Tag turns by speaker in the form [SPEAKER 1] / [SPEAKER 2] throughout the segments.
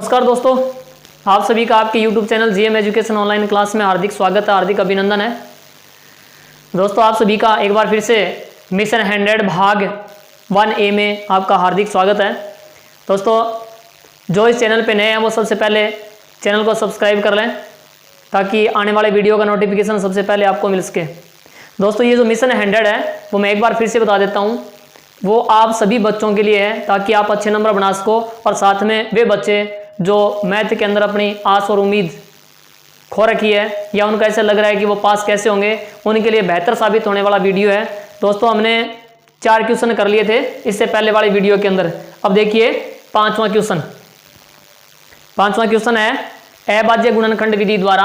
[SPEAKER 1] नमस्कार दोस्तों, आप सभी का आपके YouTube channel GM education online class में हार्दिक स्वागत है, हार्दिक अभिनंदन है। दोस्तों आप सभी का एक बार फिर से मिशन 100 भाग 1A में आपका हार्दिक स्वागत है। दोस्तों जो इस चैनल पे नए हैं वो सबसे पहले चैनल को सब्सक्राइब कर लें ताकि आने वाले वीडियो का नोटिफिकेशन सबसे पहले आपको मिल सके। दोस्तों ये जो मिशन 100 है वो मैं एक बार फिर से बता देता हूँ, वो आप सभी बच्चों के लिए है ताकि आप अच्छे नंबर बना सको और साथ में वे बच्चे जो मैथ के अंदर अपनी आस और उम्मीद खो रखी है या उनका ऐसा लग रहा है कि वो पास कैसे होंगे, उनके लिए बेहतर साबित होने वाला वीडियो है। दोस्तों हमने 4 क्वेश्चन कर लिए थे इससे पहले वाली वीडियो के अंदर। अब देखिए पांचवा क्वेश्चन है अभाज्य गुणनखंड विधि द्वारा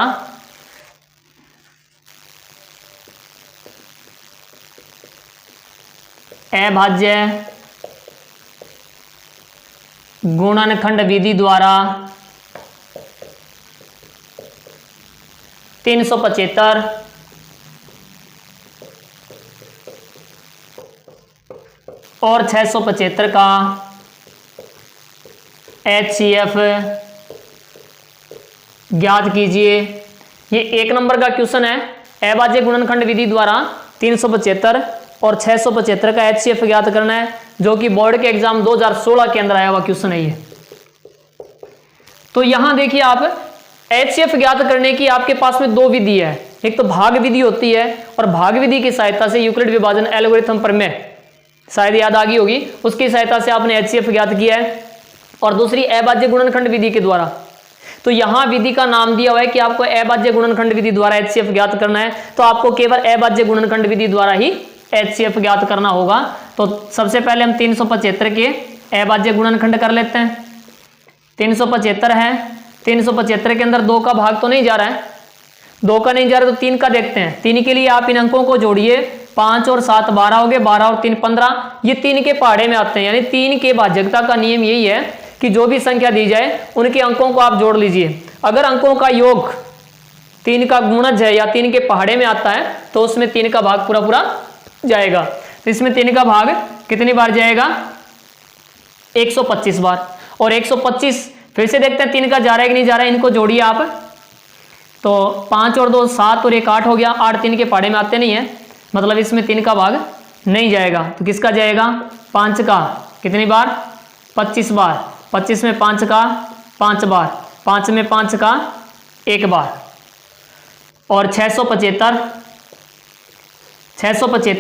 [SPEAKER 1] अभाज्य गुणनखंड विधि द्वारा 375 और 675 का HCF ज्ञात कीजिए। ये 1 नंबर का क्वेश्चन है। अभाज्य गुणनखंड विधि द्वारा 375 और 675 का HCF ज्ञात करना है, जो कि बोर्ड के एग्जाम 2016 के अंदर आया हुआ क्वेश्चन है ये। तो यहां देखिए आप HCF ज्ञात करने की आपके पास में 2 विधि है। एक तो भाग विधि होती है और भाग विधि की सहायता से यूक्लिड विभाजन एल्गोरिथम प्रमेय शायद याद आ गई होगी, उसकी सहायता से आपने HCF ज्ञात किया है। और दूसरी अभाज्य गुणनखंड विधि के द्वारा। तो यहां विधि का नाम दिया हुआ है कि आपको अभाज्य गुणनखंड विधि द्वारा HCF ज्ञात करना है, तो आपको केवल अभाज्य गुणनखंड विधि द्वारा ही HCF ज्ञात करना होगा। तो सबसे पहले हम 375 के अभाज्य गुणनखंड कर लेते हैं। 375 है, 375 के अंदर 2 का भाग तो नहीं जा रहा है, 2 का नहीं जा रहा तो 3 का देखते हैं। 3 के लिए आप इन अंकों को जोड़िए, 5 और 7 12 हो गए, 12 और 3 15। ये 3 के पहाड़े में आते हैं, यानी 3 के भाज्यता का नियम यही है कि जो भी संख्या दी जाए उनके अंकों को आप जोड़ लीजिए। अगर अंकों का योग 3 का गुणज है या 3 के पहाड़े में आता है तो उसमें 3 का भाग पूरा पूरा जाएगा। तो इसमें 3 का भाग कितनी बार जाएगा? 125 बार। और 125 फिर से देखते हैं 3 का जा रहा है कि नहीं जा रहा है, इनको जोड़िए आप। तो 5 और 2 7 और 1 8 हो गया। 8 3 के पहाड़े में आते नहीं है, मतलब इसमें 3 का भाग नहीं जाएगा। तो किसका जाएगा? 5 का कितनी बार? 25 बार। 25 में 5 का 5 बार, 5 में 5 का 1 बार। और 675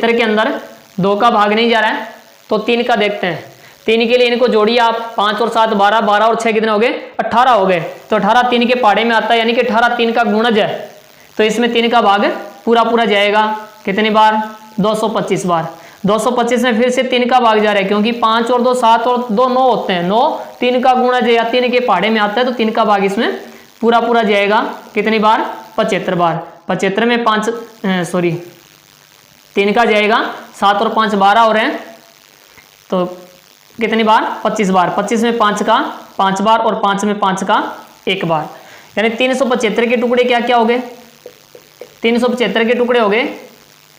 [SPEAKER 1] के अंदर 2 का भाग नहीं जा रहा है तो 3 का देखते हैं। 3 के लिए इनको जोड़िए आप, 5 और 7 12, 12 और 6 कितने हो गए? 18 हो गए। तो 18 3 के पहाड़े में आता है, यानी कि 18 3 का गुणज है, तो इसमें 3 का भाग पूरा पूरा जाएगा। कितनी बार? 225 बार। 225 में फिर से 3 का भाग जा रहा है, क्योंकि 5 और 2 7 और 2 9 होते हैं। 9 3 का गुणज है या 3 के पहाड़े में आता है, तो 3 का भाग इसमें पूरा पूरा जाएगा। कितनी बार? 75 बार। 75 में 3 का जाएगा, 7 और 5 12 हो रहे हैं, तो कितनी बार? 25 बार। 25 में 5 का 5 बार और 5 में 5 का 1 बार। यानी 375 के टुकड़े क्या क्या हो गए? 375 के टुकड़े हो गए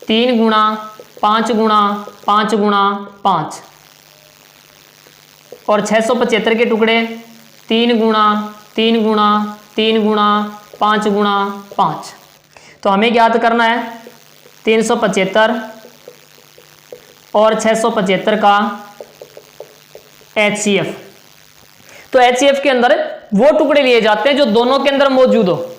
[SPEAKER 1] 3 गुणा 5 गुणा 5 गुणा 5। और 675 के टुकड़े 3 गुणा 3 गुणा 3 गुणा 5 गुणा 5। तो हमें ज्ञात करना है 375 और 675 का HCF। तो HCF के अंदर वो टुकड़े लिए जाते हैं जो दोनों के अंदर मौजूद हो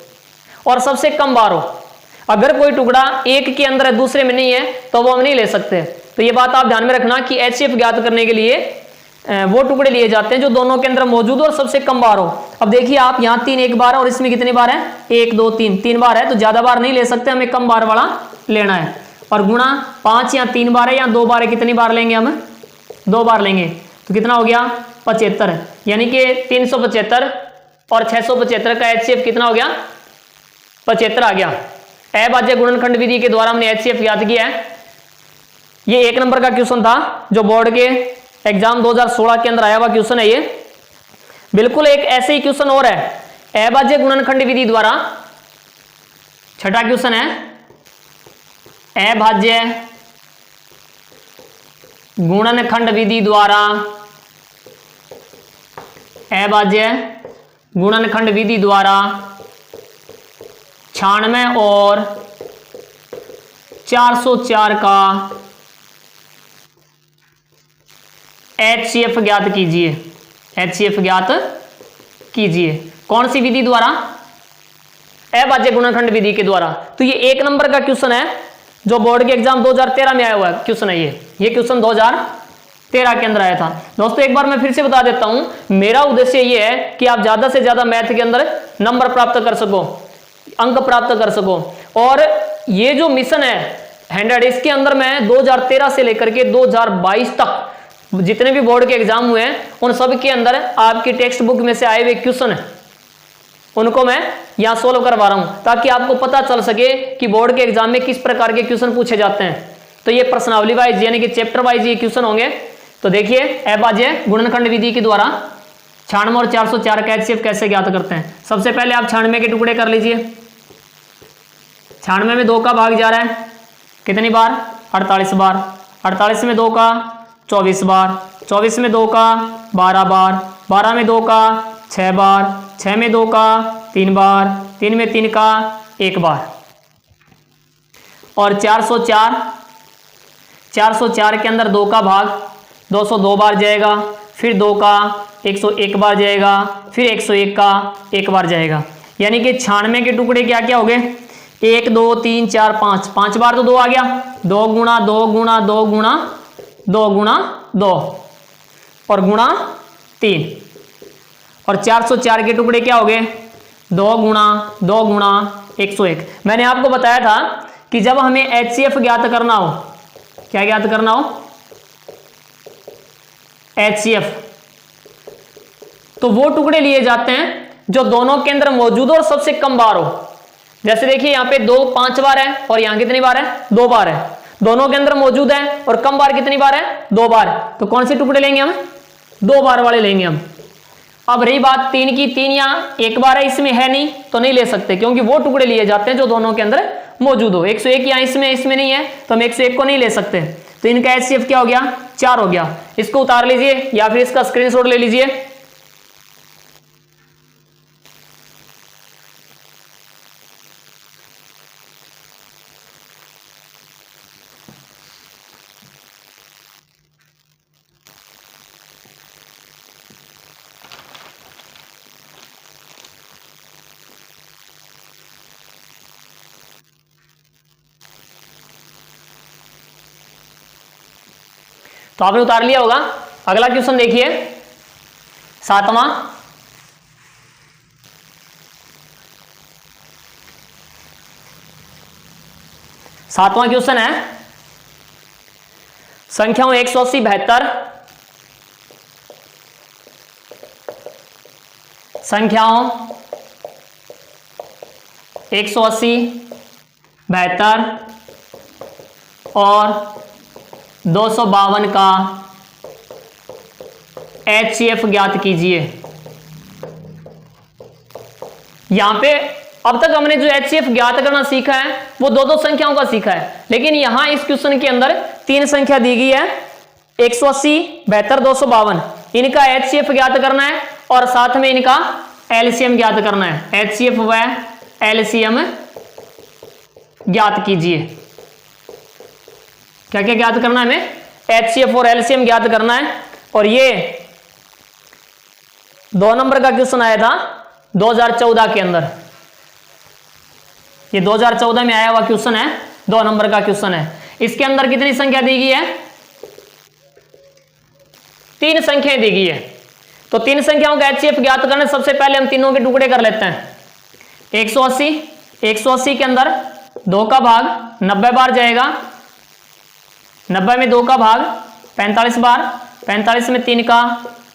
[SPEAKER 1] और सबसे कम बार हो। अगर कोई टुकड़ा एक के अंदर है दूसरे में नहीं है तो वो हम नहीं ले सकते। तो ये बात आप ध्यान में रखना कि HCF ज्ञात करने के लिए वो टुकड़े लिए जाते हैं जो दोनों के अंदर मौजूद हो और सबसे कम बार हो। अब देखिए आप यहाँ 3 1 बार है और इसमें कितनी बार है? 1 2 3 3 बार है, तो ज्यादा बार नहीं ले सकते, हमें कम बार वाला लेना है। और गुणा 5 या 3 बार है या 2 बार है, कितनी बार लेंगे हम? 2 बार लेंगे। तो कितना हो गया? 75। यानी कि 375 और 675 का HCF कितना हो गया? 75 आ गया। अभाज्य गुणनखंड विधि के द्वारा हमने HCF ज्ञात किया है। ये 1 नंबर का क्वेश्चन था जो बोर्ड के एग्जाम 2016 के अंदर आया हुआ क्वेश्चन है। ये बिल्कुल एक ऐसे ही क्वेश्चन और है अभाज्य गुणनखंड विधि द्वारा। छठा क्वेश्चन है अभाज्य गुणनखंड विधि द्वारा अभाज्य गुणनखंड विधि द्वारा 96 और 404 का HCF ज्ञात कीजिए। HCF ज्ञात कीजिए कौन सी विधि द्वारा? अभाज्य गुणनखंड विधि के द्वारा। तो ये 1 नंबर का क्वेश्चन है जो बोर्ड के एग्जाम 2013 में आया हुआ है क्वेश्चन है ये क्वेश्चन 2013 के अंदर आया था। दोस्तों एक बार मैं फिर से बता देता हूं, मेरा उद्देश्य ये है कि आप ज्यादा से ज्यादा मैथ के अंदर नंबर प्राप्त कर सको, अंक प्राप्त कर सको। और ये जो मिशन है 100, इसके अंदर मैं 2013 से लेकर के 2022 तक जितने भी बोर्ड के एग्जाम हुए हैं उन सब के अंदर आपकी टेक्स्ट बुक में से आए हुए क्वेश्चन उनको मैं यहां सोल्व करवा रहा हूं, ताकि आपको पता चल सके कि बोर्ड के एग्जाम में किस प्रकार के क्वेश्चन पूछे जाते हैं। तो ये प्रश्नावली वाइज यानी कि चैप्टर वाइज ये क्वेश्चन होंगे। तो देखिए, अभाज्य गुणनखंड विधि के द्वारा 96 और 404 का HCF कैसे ज्ञात करते हैं। सबसे पहले आप 96 के टुकड़े कर लीजिए। 96 में 2 का भाग जा रहा है कितनी बार? 48 बार। 48 में 2 का 24 बार। 24 में 2 का 12 बार। 12 में 2 का 6 बार। 6 में 2 का 3 बार। 3 में 3 का 1 बार। और 404 के अंदर 2 का भाग 202 बार जाएगा, फिर 2 का 101 बार जाएगा, फिर 101 का 1 बार जाएगा। यानी कि 96 के टुकड़े क्या क्या हो गए? 1 2 3 4 5, 5 बार तो 2 आ गया। 2 गुणा 2 गुणा 2 गुणा 2 गुणा 2 और गुणा 3। और 404 के टुकड़े क्या हो गए? 2 गुणा 2 गुणा 101। मैंने आपको बताया था कि जब हमें HCF ज्ञात करना हो, क्या ज्ञात करना हो? HCF, तो वो टुकड़े लिए जाते हैं जो दोनों के अंदर मौजूद हो और सबसे कम बार हो। जैसे देखिए यहाँ पे 2 5 बार है और यहाँ कितनी बार है? 2 बार है। दोनों के अंदर मौजूद है और कम बार कितनी बार है? 2 बार। तो कौन से टुकड़े लेंगे हम? 2 बार वाले लेंगे हम। अब रही बात 3 की, 3 यहाँ 1 बार है, इसमें है नहीं तो नहीं ले सकते, क्योंकि वो टुकड़े लिए जाते हैं जो दोनों के अंदर मौजूद हो। 101 यहाँ इसमें नहीं है तो हम 101 को नहीं ले सकते। तो इनका HCF क्या हो गया? 4 हो गया। इसको उतार लीजिए या फिर इसका स्क्रीनशॉट ले लीजिए। तो आपने उतार लिया होगा। अगला क्वेश्चन देखिए, 7वां। क्वेश्चन है संख्याओं 180 72, संख्याओं 180 72 और 252 का HCF ज्ञात कीजिए। यहां पे अब तक हमने जो HCF ज्ञात करना सीखा है वो 2 संख्याओं का सीखा है, लेकिन यहां इस क्वेश्चन के अंदर 3 संख्या दी गई है, 180 72 252। इनका HCF ज्ञात करना है और साथ में इनका LCM ज्ञात करना है। HCF व LCM ज्ञात कीजिए। क्या क्या ज्ञात करना है हमें? HCF और LCM ज्ञात करना है। और ये 2 नंबर का क्वेश्चन आया था 2014 के अंदर। ये 2014 में आया हुआ क्वेश्चन है, 2 नंबर का क्वेश्चन है। इसके अंदर कितनी संख्या दी गई है? 3 संख्याएं दी गई है। तो 3 संख्याओं का HCF ज्ञात करने सबसे पहले हम तीनों के टुकड़े कर लेते हैं। 180 के अंदर 2 का भाग 90 बार जाएगा। 90 में 2 का भाग 45 बार। 45 में 3 का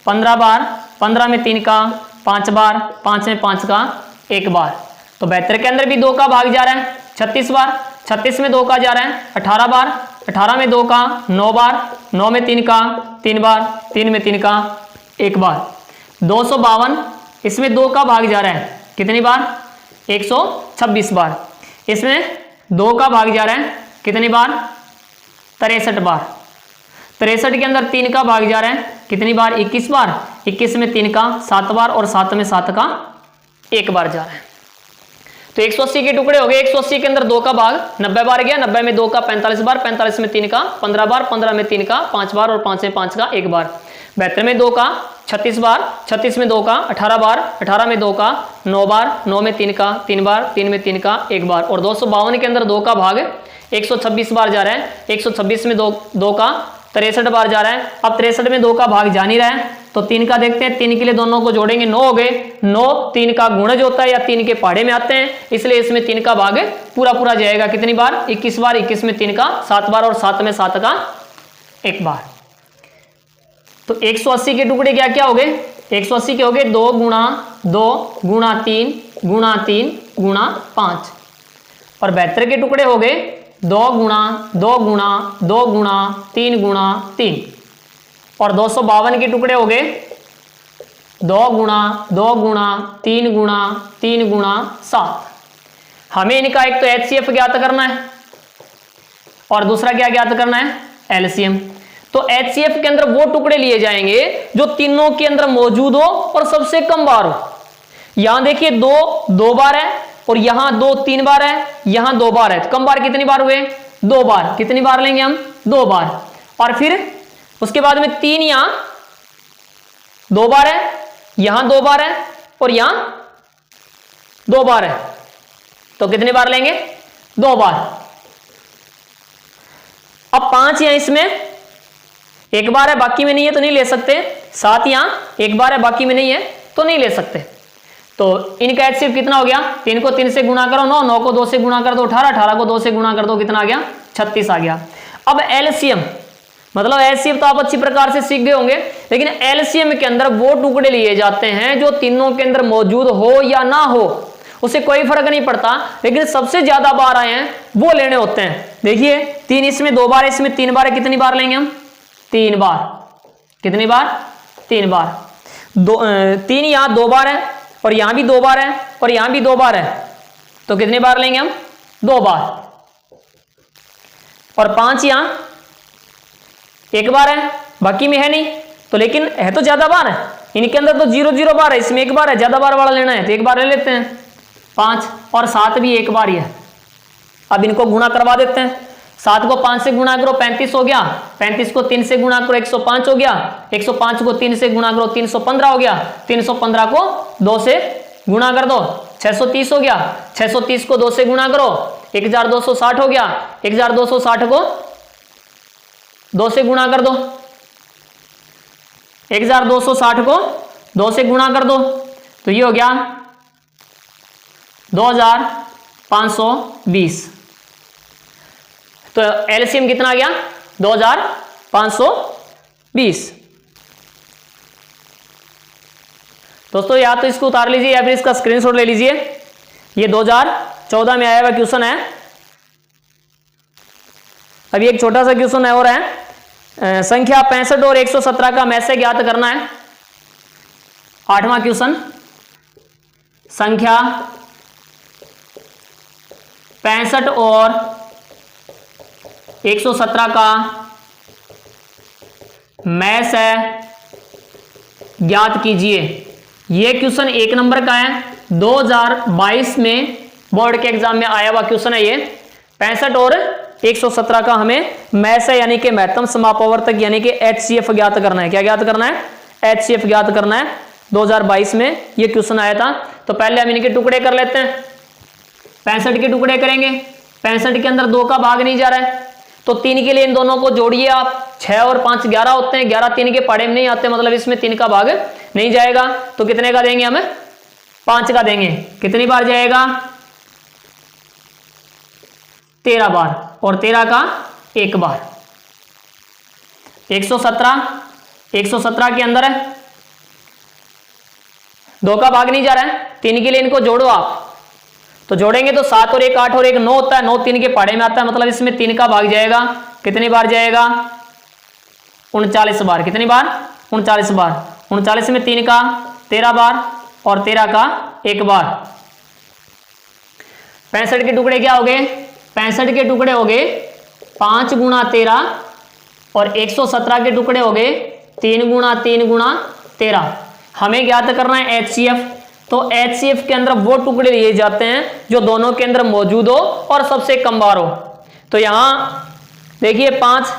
[SPEAKER 1] 15 बार। 15 में 3 का 5 बार। 5 में 5 का 1 बार। तो 72 के अंदर भी 2 का भाग जा रहा है 36 बार। 36 में 2 का जा रहा है 18 बार। 18 में 2 का 9 बार। 9 में 3 का 3 बार। 3 में 3 का 1 बार। 252, इसमें 2 का भाग जा रहा है कितनी बार? 126 बार। इसमें 2 का भाग जा रहा है कितनी बार? 63 बार। 63 के अंदर 3 का भाग जा रहा है कितनी बार? 21 बार। 21 में 3 का 7 बार और 7 में 7 का एक बार जा रहा है। तो 180 के टुकड़े हो गए, 180 के अंदर 2 का भाग 90 बार गया, 90 में 2 का 45 बार, 45 में 3 का 15 बार, 15 में 3 का 5 बार और 5 में 5 का 1 बार। 72 में 2 का 36 बार, 36 में 2 का 18 बार, 18 में 2 का 9 बार, 9 में 3 का 3 बार, 3 में 3 का 1 बार। और 252 के अंदर 2 का भाग 126 बार जा रहा है, 126 में 2 का 63 बार जा रहा है। अब 63 में 2 का भाग जा नहीं रहा है तो 3 का देखते हैं, 3 के लिए दोनों को जोड़ेंगे 9 हो गए, 9 3 का गुणज होता है या 3 के पहाड़े में आते हैं, इसलिए इसमें 3 का भाग पूरा पूरा जाएगा। कितनी बार? 21 बार, 21 में 3 का 7 बार और 7 में 7 का 1 बार। तो 180 के टुकड़े क्या क्या हो गए? 180 के हो गए 2 गुणा 2 गुणा 3 गुणा 3 गुणा 5। और 72 के टुकड़े हो गए 2 गुणा 2 गुणा 2 गुणा 3 गुणा 3। और 252 के टुकड़े हो गए 2 गुणा 2 गुणा 3 गुणा 3 गुणा 7। हमें इनका एक तो HCF ज्ञात करना है और दूसरा क्या ज्ञात करना है? LCM। तो HCF के अंदर वो टुकड़े लिए जाएंगे जो तीनों के अंदर मौजूद हो और सबसे कम बार हो। यहां देखिए 2 बार है और यहां 2 3 बार है, यहां 2 बार है, तो कम बार कितनी बार हुए? 2 बार। कितनी बार लेंगे हम? 2 बार। और फिर उसके बाद में 3 यहां 2 बार है, यहां 2 बार है और यहां 2 बार है, तो कितनी बार लेंगे? 2 बार। अब 5 यहां इसमें 1 बार है बाकी में नहीं है तो नहीं ले सकते, 7 यहां 1 बार है बाकी में नहीं है तो नहीं ले सकते। तो इनका HCF कितना हो गया? 3 को 3 से गुणा करो 9, 9 को 2 से गुणा कर दो 18, 18 को 2 से गुणा कर दो कितना आ गया? 36 आ गया। अब LCM मतलब HCF तो आप अच्छी प्रकार से सीख गए होंगे, लेकिन LCM के अंदर वो टुकड़े लिए जाते हैं जो तीनों के अंदर मौजूद हो या ना हो, उसे कोई फर्क नहीं पड़ता, लेकिन सबसे ज्यादा बार आए हैं वो लेने होते हैं। देखिए 3 इसमें 2 बार है, इसमें 3 बार है, कितनी बार लेंगे हम? 3 बार। कितनी बार? 3 बार। 3 यहां 2 बार है और यहां भी 2 बार है और यहां भी 2 बार है, तो कितनी बार लेंगे हम? 2 बार। और 5 यहां 1 बार है बाकी में है नहीं, तो लेकिन है तो ज्यादा बार है, इनके अंदर तो 0 0 बार है, इसमें 1 बार है, ज्यादा बार वाला लेना है तो 1 बार ले लेते हैं 5। और 7 भी 1 बार ही है। अब इनको गुणा करवा देते हैं। 7 को 5 से गुणा करो 35 हो गया, 35 को 3 से गुणा करो 105 हो गया, 105 को 3 से गुणा करो 315 हो गया, 315 को 2 से गुणा कर दो 630 हो गया, 630 को 2 से गुणा करो 1260 हो गया, 1260 को 2 से गुणा कर दो, 1260 को 2 से गुणा कर दो तो ये हो गया 2520। तो LCM कितना आ गया? 2520। दोस्तों या तो इसको उतार लीजिए या फिर इसका स्क्रीनशॉट ले लीजिए। ये 2014 में आया हुआ क्वेश्चन है। अभी एक छोटा सा क्वेश्चन है और है, संख्या 65 और 117 का मैसे ज्ञात करना है। 8वां क्वेश्चन, संख्या 65 और 117 का मैस है ज्ञात कीजिए। यह क्वेश्चन 1 नंबर का है, 2022 में बोर्ड के एग्जाम में आया हुआ क्वेश्चन है। ये 65 और 117 का हमें मैस है यानी कि महत्तम समापवर्तक यानी कि HCF ज्ञात करना है। क्या ज्ञात करना है? HCF ज्ञात करना है। 2022 में ये क्वेश्चन आया था। तो पहले हम इनके टुकड़े कर लेते हैं। 65 के टुकड़े करेंगे, 65 के अंदर 2 का भाग नहीं जा रहा है तो 3 के लिए इन दोनों को जोड़िए आप, 6 और 5 11 होते हैं, 11 3 के पहाड़े में नहीं आते, मतलब इसमें 3 का भाग नहीं जाएगा। तो कितने का देंगे हमें? 5 का देंगे। कितनी बार जाएगा? 13 बार। और 13 का 1 बार। 117 के अंदर है, 2 का भाग नहीं जा रहा है, 3 के लिए इनको जोड़ो आप, तो जोड़ेंगे तो 7 और 1 8 और 1 9 होता है, 9 3 के पहाड़े में आता है, मतलब इसमें 3 का भाग जाएगा। कितनी बार जाएगा? 39 बार। कितनी बार? 39 बार। 39 में 3 का 13 बार और 13 का 1 बार। 65 के टुकड़े क्या हो गए? 65 के टुकड़े हो गए 5 गुणा 13 और 117 के टुकड़े हो गए 3 गुणा 3 गुणा 13। हमें ज्ञात करना है HCF। तो HCF के अंदर वो टुकड़े लिए जाते हैं जो दोनों के अंदर मौजूद हो और सबसे कम बार हो। तो यहां देखिए 5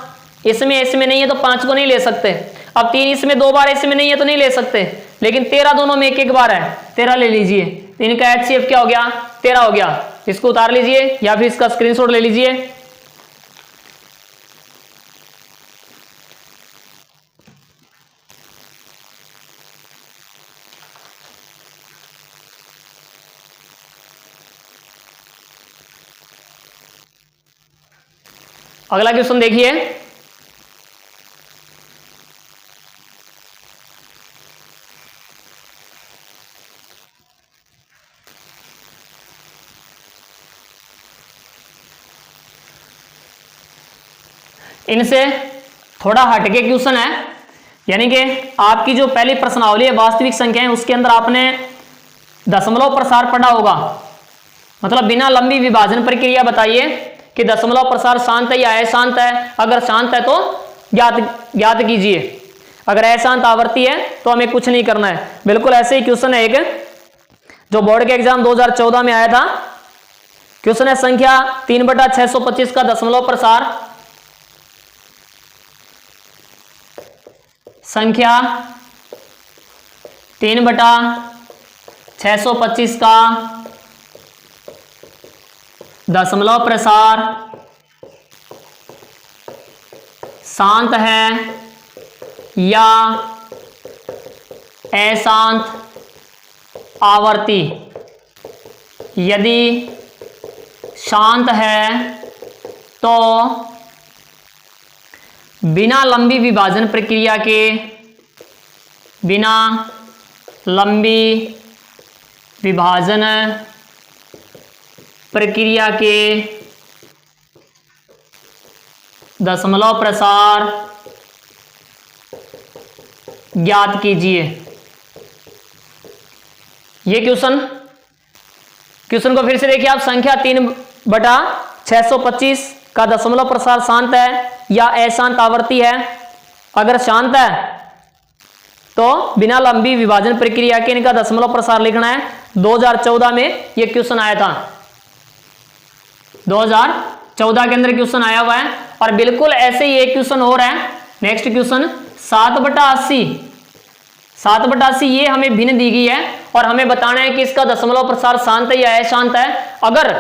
[SPEAKER 1] इसमें नहीं है तो 5 को नहीं ले सकते। अब 3 इसमें 2 बार इसमें नहीं है तो नहीं ले सकते, लेकिन 13 दोनों में एक बार है, 13 ले लीजिए। इनका HCF क्या हो गया? 13 हो गया। इसको उतार लीजिए या फिर इसका स्क्रीनशॉट ले लीजिए। अगला क्वेश्चन देखिए, इनसे थोड़ा हटके क्वेश्चन है, यानी कि आपकी जो पहली प्रश्नावली है वास्तविक संख्या है उसके अंदर आपने दशमलव प्रसार पढ़ा होगा। मतलब बिना लंबी विभाजन प्रक्रिया बताइए कि दशमलव प्रसार शांत है या अशांत है। अगर शांत है तो ज्ञात कीजिए, अगर अशांत आवर्ती है तो हमें कुछ नहीं करना है। बिल्कुल ऐसे ही क्वेश्चन है एक जो बोर्ड के एग्जाम 2014 में आया था। क्वेश्चन है संख्या 3/625 का दशमलव प्रसार, संख्या 3/625 का दशमलव प्रसार शांत है या अशांत आवर्ती। यदि शांत है तो बिना लंबी विभाजन प्रक्रिया के, बिना लंबी विभाजन प्रक्रिया के दशमलव प्रसार ज्ञात कीजिए। ये क्वेश्चन को फिर से देखिए आप। संख्या 3/625 का दशमलव प्रसार शांत है या अशांत आवर्ती है। अगर शांत है तो बिना लंबी विभाजन प्रक्रिया के इनका दशमलव प्रसार लिखना है। 2014 में ये क्वेश्चन आया था, 2014 के अंदर क्वेश्चन आया हुआ है। और बिल्कुल ऐसे ही एक क्वेश्चन हो रहा है, नेक्स्ट क्वेश्चन 7/80। 7/80 ये हमें भिन्न दी गई है और हमें बताना है कि इसका दशमलव प्रसार शांत है या अशांत है। अगर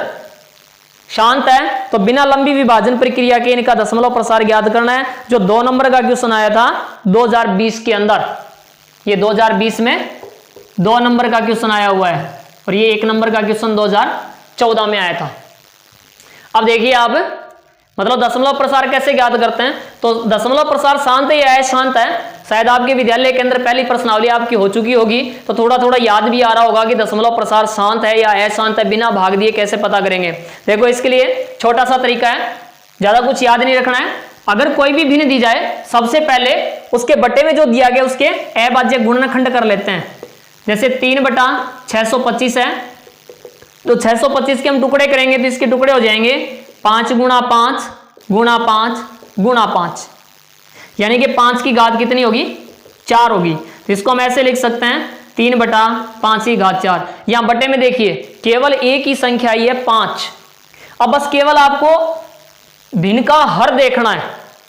[SPEAKER 1] शांत है तो बिना लंबी विभाजन प्रक्रिया के इनका दशमलव प्रसार ज्ञात करना है, जो 2 नंबर का क्वेश्चन आया था 2020 के अंदर। ये 2020 में 2 नंबर का क्वेश्चन आया हुआ है और ये 1 नंबर का क्वेश्चन 2014 में आया था। अब देखिए आप, मतलब दशमलव प्रसार कैसे ज्ञात करते हैं। तो दशमलव प्रसार शांत है या अशांत है, शायद आपके विद्यालय के अंदर पहली प्रश्नावली आपकी हो चुकी होगी, तो थोड़ा थोड़ा याद भी आ रहा होगा कि दशमलव प्रसार शांत है या अशांत है। बिना भाग दिए कैसे पता करेंगे। देखो इसके लिए छोटा सा तरीका है, ज्यादा कुछ याद नहीं रखना है। अगर कोई भी भिन्न दी जाए, सबसे पहले उसके बट्टे में जो दिया गया उसके अभाज्य गुणनखंड कर लेते हैं। जैसे 3/625 है तो 625 के हम टुकड़े करेंगे तो इसके टुकड़े हो जाएंगे 5 × 5 × 5 × 5, यानी कि 5 की घात कितनी होगी? 4 होगी। तो इसको हम ऐसे लिख सकते हैं 3/5 की घात 4। यहां बट्टे में देखिए केवल एक ही संख्या ही है 5। अब बस केवल आपको भिन्न का हर देखना है,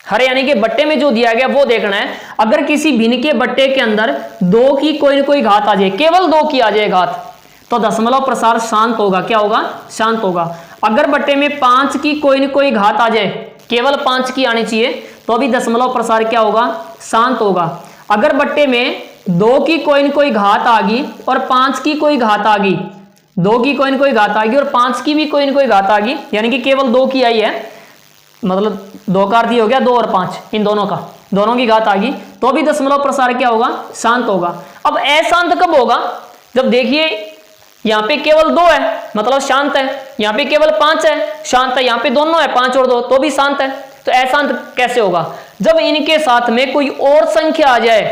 [SPEAKER 1] हर यानी कि बट्टे में जो दिया गया वो देखना है। अगर किसी भिन्न के बट्टे के अंदर 2 की कोई न कोई घात आ जाए, केवल 2 की आ जाए घात, तो दशमलव प्रसार शांत होगा। क्या होगा? शांत होगा। अगर बट्टे में 5 की कोई न कोई घात आ जाए, केवल 5 की आनी चाहिए, तो भी दशमलव प्रसार क्या होगा? शांत होगा। अगर बट्टे में 2 की कोई न कोई घात आ गई और 5 की कोई घात आ गई, 2 की कोई न कोई घात आ गई और 5 की भी कोई न कोई घात आ गई, यानी कि केवल 2 की आई है, मतलब 2 का अर्थ हो गया 2 और 5, इन दोनों का, दोनों की घात आ गई, तो भी दशमलव प्रसार क्या होगा? शांत होगा। अब अशांत कब होगा? जब देखिए यहां पे केवल 2 है मतलब शांत है, यहां पे केवल 5 है शांत है, यहां पे दोनों है 5 और 2 तो भी शांत है। तो अशांत कैसे होगा? जब इनके साथ में कोई और संख्या आ जाए,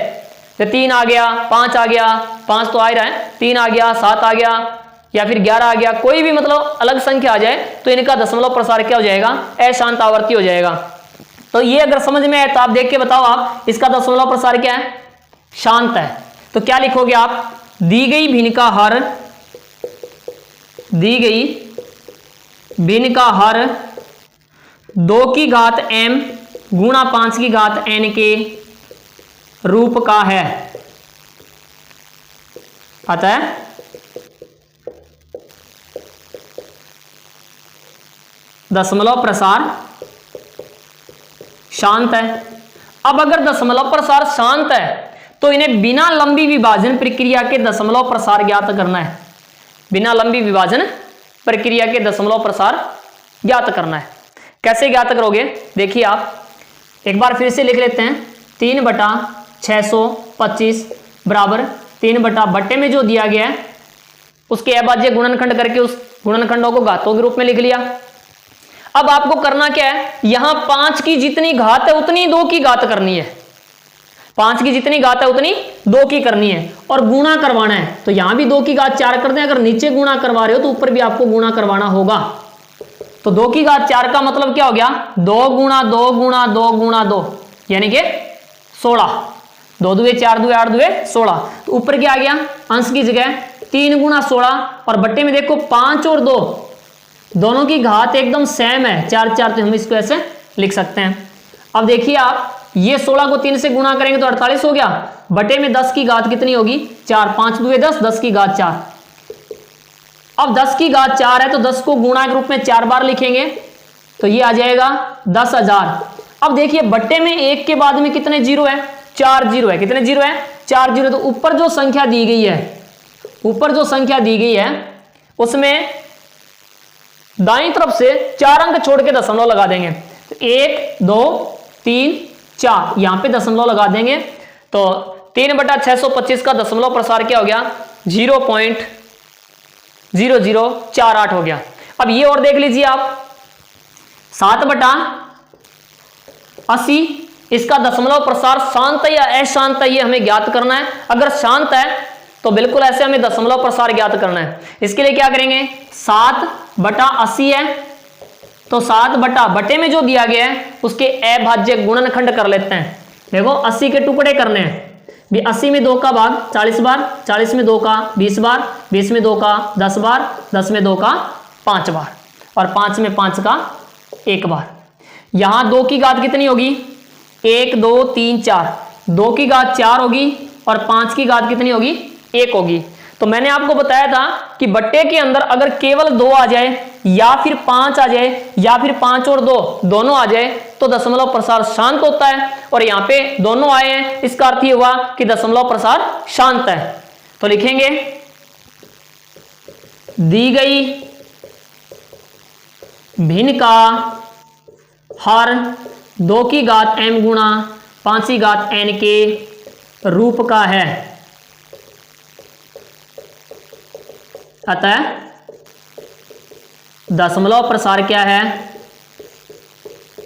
[SPEAKER 1] तो 3 आ गया, 5 आ गया, 5 तो आ ही रहा है, 3 आ गया, 7 आ गया या फिर 11 आ गया, कोई भी मतलब अलग संख्या आ जाए तो इनका दशमलव प्रसार क्या हो जाएगा? अशांत आवर्ती हो जाएगा। तो ये अगर समझ में आए तो आप देख के बताओ, आप इसका दशमलव प्रसार क्या है? शांत है। तो क्या लिखोगे आप? दी गई भिन्न का हर 2 की घात m गुणा 5 की घात n के रूप का है। अतः दशमलव प्रसार शांत है। अब अगर दशमलव प्रसार शांत है तो इन्हें बिना लंबी विभाजन प्रक्रिया के दशमलव प्रसार ज्ञात करना है। बिना लंबी विभाजन प्रक्रिया के दशमलव प्रसार ज्ञात करना है। कैसे ज्ञात करोगे? देखिए आप एक बार फिर से लिख लेते हैं। 3/625 बराबर 3 बट्टे में जो दिया गया है उसके अभाज्य गुणनखंड करके उस गुणनखंडों को घातों के रूप में लिख लिया। अब आपको करना क्या है, यहां 5 की जितनी घात है उतनी 2 की घात करनी है। 5 की जितनी घात है उतनी 2 की करनी है और गुणा करवाना है। तो यहां भी 2 की घात 4 कर दें। अगर नीचे गुणा करवा रहे हो तो ऊपर भी आपको गुणा करवाना होगा। तो 2 की घात 4 का मतलब क्या हो गया? 2 गुणा 2 गुणा 2 गुणा 2 यानी कि 16। 2 दुए 4 दुए 8 दुए 16। तो ऊपर क्या आ गया? अंश की जगह 3 गुणा 16 और बट्टे में देखो 5 और 2 दोनों की घात एकदम सेम है। 4 4 तो हम इसको ऐसे लिख सकते हैं। अब देखिए आप ये 16 को 3 से गुणा करेंगे तो 48 हो गया। बटे में 10 की घात कितनी होगी? 4। 5 दुए 10, 10 की घात 4। अब 10 की घात 4 है तो 10 को गुणा के रूप में 4 बार लिखेंगे तो ये आ जाएगा 10,000। अब देखिए बट्टे में 1 के बाद में कितने जीरो है? 4 जीरो है। कितने जीरो है? 4 जीरो। तो ऊपर जो संख्या दी गई है उसमें दाईं तरफ से 4 अंक छोड़ के दशमलव लगा देंगे। 1 2 3 4 यहां पे दशमलव लगा देंगे तो 3/625 का दशमलव प्रसार क्या हो गया? 0.0048 हो गया। अब ये और देख लीजिए आप 7/80 इसका दशमलव प्रसार शांत है या अशांत है ये हमें ज्ञात करना है। अगर शांत है तो बिल्कुल ऐसे हमें दशमलव प्रसार ज्ञात करना है। इसके लिए क्या करेंगे? 7/80 है तो 7 बटे में जो दिया गया है उसके अभाज्य गुणनखंड कर लेते हैं। देखो 80 के टुकड़े करने हैं। 80 में 2 का भाग 40 बार, 40 में 2 का 20 बार, 20 में 2 का 10 बार, 10 में 2 का 5 बार और 5 में 5 का 1 बार। यहां 2 की घात कितनी होगी? 1 2 3 4। 2 की घात 4 होगी और 5 की घात कितनी होगी? 1 होगी। तो मैंने आपको बताया था कि बट्टे के अंदर अगर केवल 2 आ जाए या फिर 5 आ जाए या फिर 5 और 2 दोनों आ जाए तो दशमलव प्रसार शांत होता है। और यहां पे दोनों आए हैं, इसका अर्थ ये हुआ कि दशमलव प्रसार शांत है। तो लिखेंगे दी गई भिन्न का हर 2 की घात m गुणा 5 की घात n के रूप का है। अतः दशमलव प्रसार क्या है?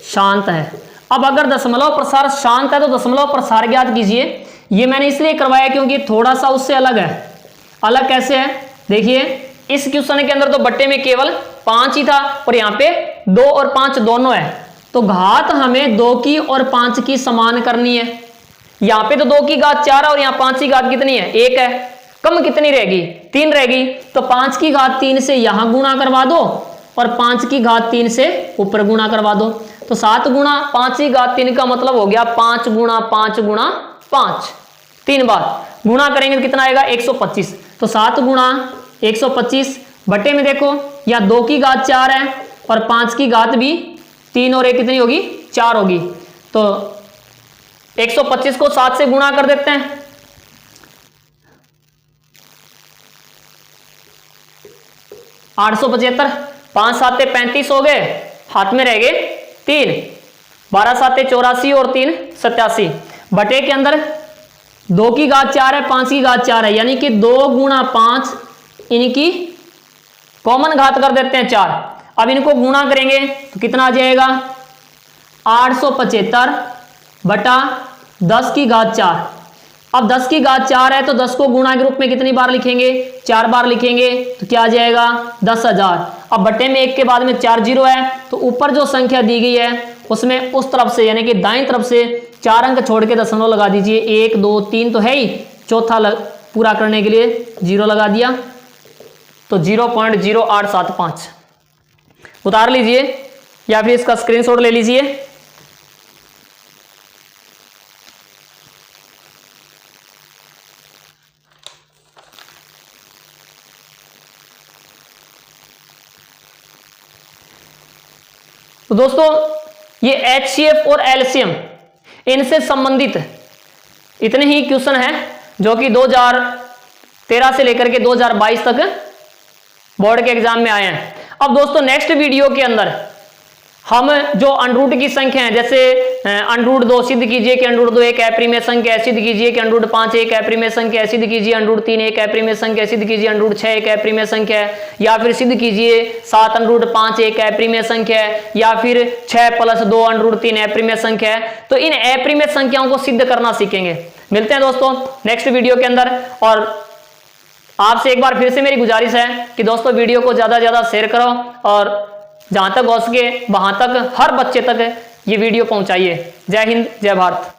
[SPEAKER 1] शांत है। अब अगर दशमलव प्रसार शांत है तो दशमलव प्रसार ज्ञात कीजिए। ये मैंने इसलिए करवाया क्योंकि थोड़ा सा उससे अलग है। अलग कैसे है? देखिए इस क्वेश्चन के अंदर तो बट्टे में केवल 5 ही था और यहाँ पे 2 और 5 दोनों है। तो घात हमें 2 की और 5 की समान करनी है। यहाँ पे तो 2 की घात 4 है और यहाँ 5 की घात कितनी है? 1 है। कम कितनी रहेगी? 3 रहेगी। तो 5 की घात 3 से यहां गुणा करवा दो और 5 की घात 3 से ऊपर गुणा करवा दो। तो 7 गुणा 5 की घात 3 का मतलब हो गया 5 गुणा 5 गुणा 5। 3 बार गुणा करेंगे तो कितना आएगा? 125। तो 7 गुणा 125 बटे में देखो यहाँ 2 की घात 4 है और 5 की घात भी 3 और 1 कितनी होगी? 4 होगी। तो 125 को 7 से गुणा कर देते हैं। 875। 5 7 35 हो गए, हाथ में रह गए 3। 12 7 84 और 3 87। बटे के अंदर 2 की घात 4 है, 5 की घात 4 है, यानी कि 2 गुणा 5 इनकी कॉमन घात कर देते हैं 4। अब इनको गुणा करेंगे तो कितना आ जाएगा? 875 बटा 10 की घात 4। अब 10 की घात 4 है तो 10 को गुणा के रूप में कितनी बार लिखेंगे? 4 बार लिखेंगे। तो क्या आ जाएगा? 10,000। अब बटे में 1 के बाद में 4 जीरो है तो ऊपर जो संख्या दी गई है उसमें उस तरफ से यानी कि दाईं तरफ से 4 अंक छोड़ के दशमलव लगा दीजिए। 1 2 3 तो है ही, चौथा पूरा करने के लिए 0 लगा दिया, तो 0.0875 उतार लीजिए या फिर इसका स्क्रीनशॉट ले लीजिए। तो दोस्तों ये HCF और LCM इनसे संबंधित इतने ही क्वेश्चन हैं जो कि 2013 से लेकर के 2022 तक बोर्ड के एग्जाम में आए हैं। अब दोस्तों नेक्स्ट वीडियो के अंदर हम जो अंडरूट की संख्या है, जैसे अंडरूट 2 सिद्ध कीजिए कि अंडरूट 2 एक अपरिमेय संख्या है, सिद्ध कीजिए कि अंडरूट 5 एक अपरिमेय संख्या है, सिद्ध कीजिए अंडरूट 3 एक अपरिमेय संख्या है, सिद्ध कीजिए अंडरूट 6 एक अपरिमेय संख्या है, या फिर सिद्ध कीजिए 7 अंडरूट 5 एक अपरिमेय संख्या है, या फिर 6 + 2 अंडरूट 3 अपरिमेय संख्या है। तो इन अपरिमेय संख्याओं को सिद्ध करना सीखेंगे। मिलते हैं दोस्तों नेक्स्ट वीडियो के अंदर। और आपसे एक बार फिर से मेरी गुजारिश है कि दोस्तों वीडियो को ज्यादा से ज्यादा शेयर करो और जहां तक हो सके वहां तक हर बच्चे तक ये वीडियो पहुंचाइए। जय हिंद, जय भारत।